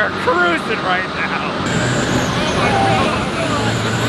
are cruising right now.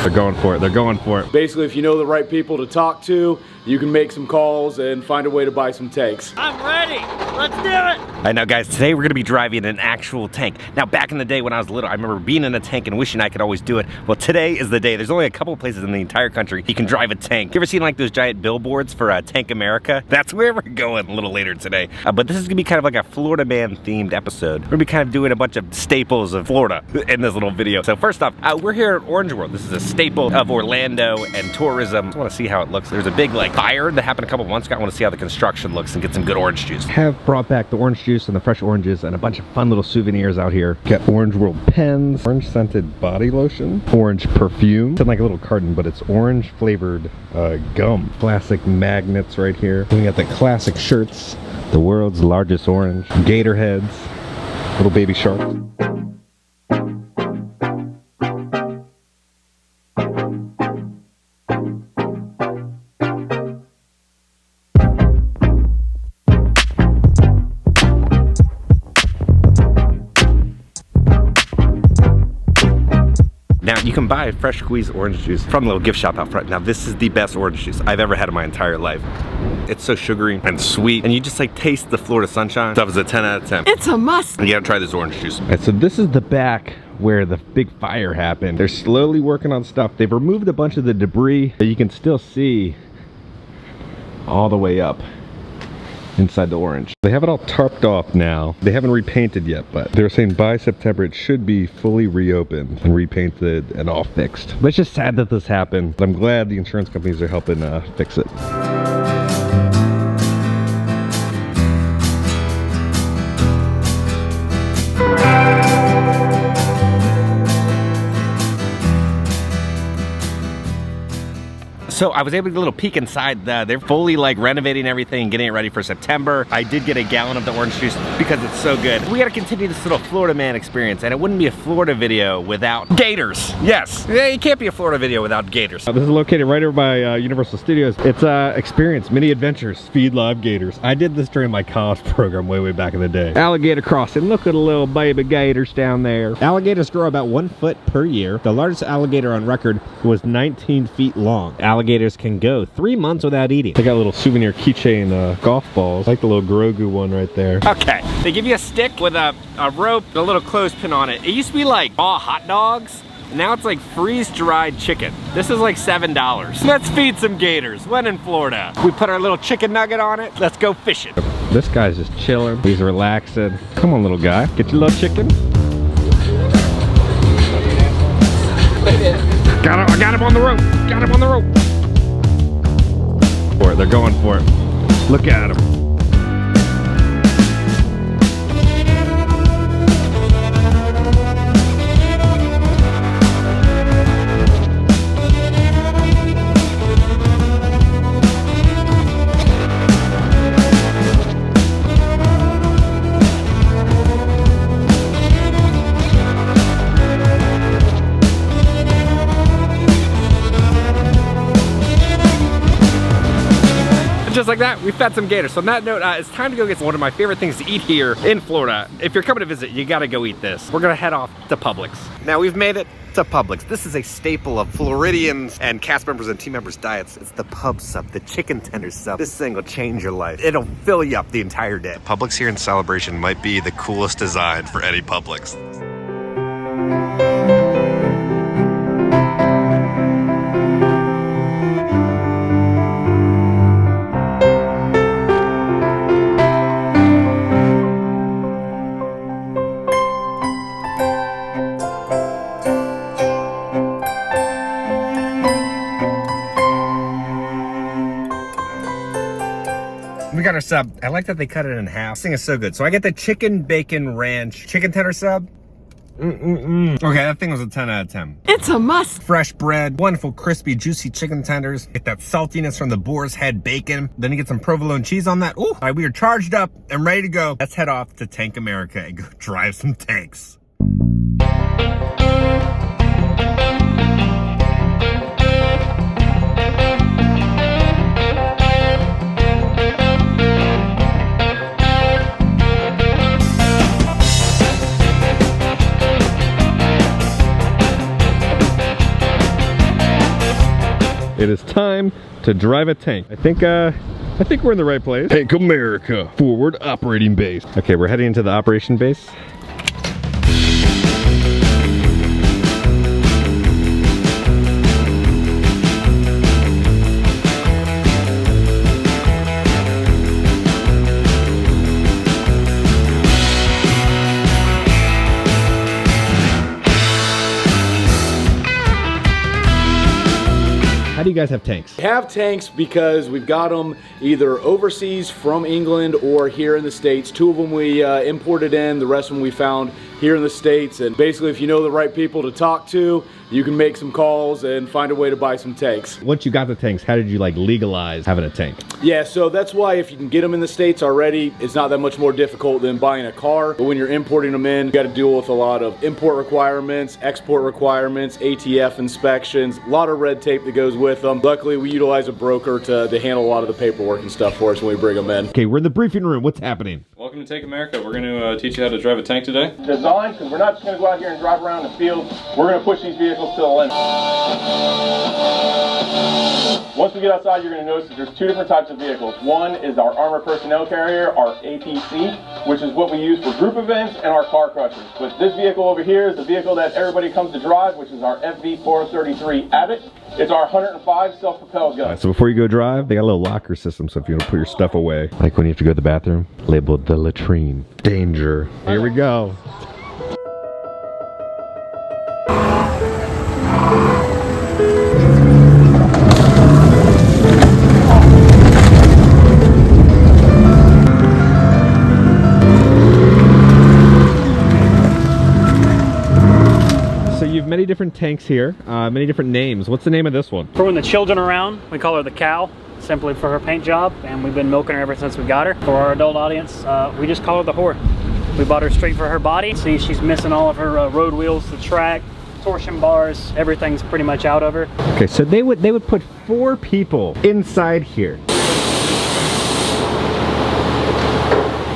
They're going for it. They're going for it. Basically, if you know the right people to talk to, you can make some calls and find a way to buy some tanks. I'm ready. Let's do it. All right, now guys, today we're gonna be driving an actual tank. Now, back in the day when I was little, I remember being in a tank and wishing I could always do it. Well, today is the day. There's only a couple places in the entire country you can drive a tank. You ever seen like those giant billboards for Tank America? That's where we're going a little later today. But this is gonna be kind of like a Florida Man themed episode. We're gonna be kind of doing a bunch of staples of Florida in this little video. So first off, we're here at Orange World. This is a staple of Orlando and tourism. I want to see how it looks. There's a big like fire that happened a couple months ago. I want to see how the construction looks and get some good orange juice. Have brought back the orange juice and the fresh oranges and a bunch of fun little souvenirs out here. Got Orange World pens, orange scented body lotion, orange perfume. It's in like a little carton, but it's orange flavored gum. Classic magnets right here. We got the classic shirts, the world's largest orange, gator heads, little baby sharks. Now, you can buy fresh squeezed orange juice from the little gift shop out front. Now, this is the best orange juice I've ever had in my entire life. It's so sugary and sweet, and you just like taste the Florida sunshine. Stuff is a 10 out of 10. It's a must. You gotta try this orange juice. All right, so this is the back where the big fire happened. They're slowly working on stuff. They've removed a bunch of the debris, but you can still see all the way up inside the orange. They have it all tarped off now. They haven't repainted yet, but they're saying by September it should be fully reopened and repainted and all fixed. But it's just sad that this happened, but I'm glad the insurance companies are helping fix it. So I was able to get a little peek inside. They're fully like renovating everything and getting it ready for September. I did get a gallon of the orange juice because it's so good. We gotta continue this little Florida Man experience, and it wouldn't be a Florida video without gators. Yes, yeah, it can't be a Florida video without gators. This is located right over by Universal Studios. It's Experience Mini Adventures, Feed Live Gators. I did this during my college program way back in the day. Alligator crossing. Look at the little baby gators down there. Alligators grow about 1 foot per year. The largest alligator on record was 19 feet long. Alligators can go 3 months without eating. They got a little souvenir keychain golf balls. I like the little Grogu one right there. Okay, they give you a stick with a rope, a little clothespin on it. It used to be like raw hot dogs. Now it's like freeze-dried chicken. This is like $7. Let's feed some gators. When in Florida? We put our little chicken nugget on it. Let's go fishing. This guy's just chilling. He's relaxing. Come on, little guy. Get your little chicken. Got him, I got him on the rope. Got him on the rope. They're going for it. Look at them. Just like that, we fed some gators. So on that note, it's time to go get one of my favorite things to eat here in Florida. If you're coming to visit, you gotta go eat this. We're gonna head off to Publix. Now we've made it to Publix. This is a staple of Floridians and cast members and team members' diets. It's the pub sub, the chicken tender sub. This thing will change your life. It'll fill you up the entire day. Publix here in Celebration might be the coolest design for any Publix. We got our sub. I like that they cut it in half. This thing is so good. So I get the chicken bacon ranch chicken tender sub. Okay, that thing was a 10 out of 10. It's a must. Fresh bread, wonderful crispy juicy chicken tenders. Get that saltiness from the boar's head bacon. Then you get some provolone cheese on that. Ooh, all right, we are charged up and ready to go. Let's head off to Tank America and go drive some tanks. It is time to drive a tank. I think we're in the right place. Tank America, forward operating base. Okay, we're heading into the operation base. How do you guys have tanks? We have tanks because we've got them either overseas from England or here in the States. 2 of them we imported in, the rest of them we found here in the States. And basically, if you know the right people to talk to, you can make some calls and find a way to buy some tanks. Once you got the tanks, how did you like legalize having a tank? Yeah, so that's why if you can get them in the States already, it's not that much more difficult than buying a car. But when you're importing them in, you got to deal with a lot of import requirements, export requirements, ATF inspections, a lot of red tape that goes with them. Luckily, we utilize a broker to handle a lot of the paperwork and stuff for us when we bring them in. Okay, we're in the briefing room. What's happening? Welcome to Tank America. We're going to teach you how to drive a tank today. Design, because we're not just going to go out here and drive around the field. We're going to push these vehicles to the limit. Once we get outside, you're going to notice that there's 2 different types of vehicles. One is our armored personnel carrier, our APC, which is what we use for group events, and our car crushers. But this vehicle over here is the vehicle that everybody comes to drive, which is our FV433 Abbott. It's our 105 self-propelled gun. So before you go drive, they got a little locker system, so if you want to put your stuff away, like when you have to go to the bathroom, labeled the latrine. Danger. Here we go. Many different tanks here, many different names. What's the name of this one? Throwing the children around, we call her the cow, simply for her paint job, and we've been milking her ever since we got her. For our adult audience, we just call her the whore. We bought her straight for her body. See, she's missing all of her road wheels, the track, torsion bars, everything's pretty much out of her. Okay, so they would put 4 people inside here.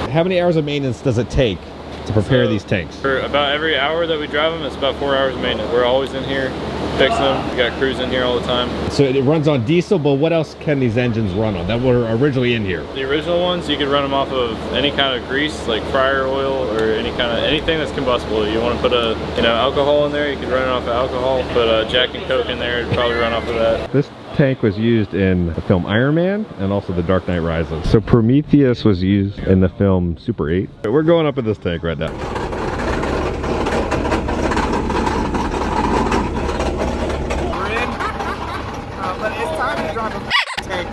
How many hours of maintenance does it take to prepare these tanks? For about every hour that we drive them, it's about 4 hours of maintenance. We're always in here fixing them. We got crews in here all the time. So it runs on diesel, but what else can these engines run on that were originally in here? The original ones, you could run them off of any kind of grease, like fryer oil or anything that's combustible. You want to put alcohol in there, you could run it off of alcohol. Put Jack and Coke in there, it'd probably run off of that. This tank was used in the film Iron Man and also The Dark Knight Rises. So Prometheus was used in the film Super 8. We're going up in this tank right now. We're in, but it's time to drive a tank.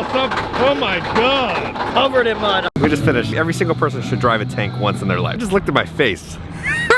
Oh my god. Covered in mud. We just finished. Every single person should drive a tank once in their life. Just looked at my face.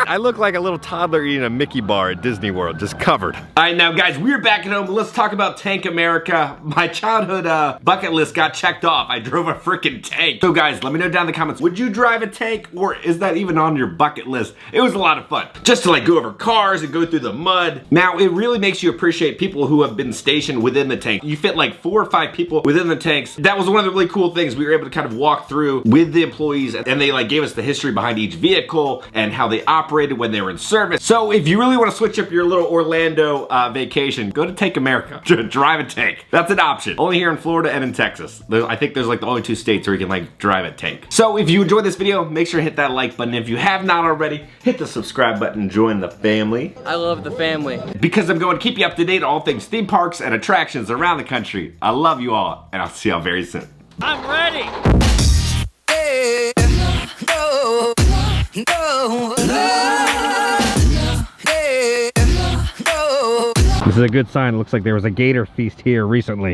I look like a little toddler eating a Mickey bar at Disney World, just covered. All right, now guys, we're back at home. Let's talk about Tank America. My childhood bucket list got checked off. I drove a freaking tank. So guys, let me know down in the comments, would you drive a tank, or is that even on your bucket list? It was a lot of fun. Just to like go over cars and go through the mud. Now, it really makes you appreciate people who have been stationed within the tank. You fit like 4 or 5 people within the tanks. That was one of the really cool things. We were able to kind of walk through with the employees, and they like gave us the history behind each vehicle and how they operated when they were in service. So if you really want to switch up your little Orlando vacation, go to Tank America. Drive a tank. That's an option. Only here in Florida and in Texas. I think there's like the only 2 states where you can like drive a tank. So if you enjoyed this video, make sure to hit that like button. If you have not already, hit the subscribe button and join the family. I love the family. Because I'm going to keep you up to date on all things theme parks and attractions around the country. I love you all, and I'll see y'all very soon. I'm ready. This is a good sign. It looks like there was a gator feast here recently.